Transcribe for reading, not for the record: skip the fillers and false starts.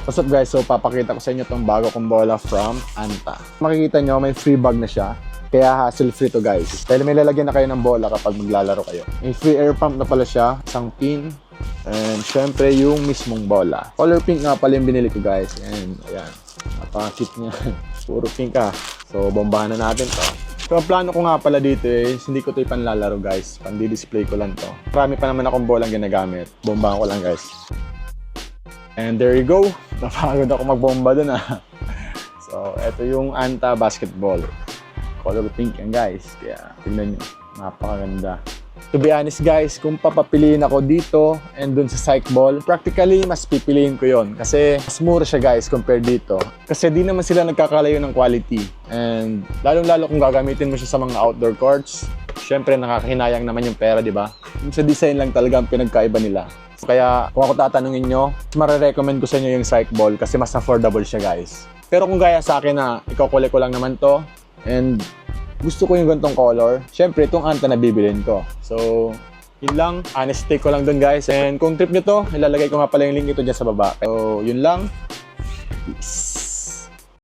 What's up guys, so papakita ko sa inyo itong bago kong bola from Anta. Makikita nyo may free bag na siya, kaya hassle free to guys. Dahil may lalagyan na kayo ng bola kapag maglalaro kayo. May free air pump na pala siya, isang pin, and syempre yung mismong bola. Color pink nga pala yung binili ko guys, and ayan, napakakit niya. Puro pink ah. So bombahan na natin to. So ang plano ko nga pala dito is hindi ko ito ipanlalaro guys, pandi-display ko lang to. Marami pa naman akong bolang ginagamit, bombahan ko lang guys. And there you go, napagod ako magbomba dun ah. So ito yung Anta basketball, color pink yan guys, kaya tingnan nyo, napakaganda. To be honest guys, kung papapiliin ako dito and dun sa Psych Ball, practically mas pipiliin ko yon kasi mas mura siya guys compared dito. Kasi di naman sila nagkakalayo ng quality. And lalong-lalo kung gagamitin mo siya sa mga outdoor courts, syempre nakakahinayang naman yung pera, di ba? Sa design lang talaga ang pinagkaiba nila. Kaya kung ako tatanungin nyo, marirecommend ko sa inyo yung Psych Ball kasi mas affordable siya guys. Pero kung gaya sa akin na ikaw-collect ko lang naman to and gusto ko yung ganitong color, syempre itong Anta na bibilin ko. So, yun lang. Honest take ko lang dun guys. And kung trip nyo to, ilalagay ko nga pala yung link ito dyan sa baba. So, yun lang. Peace.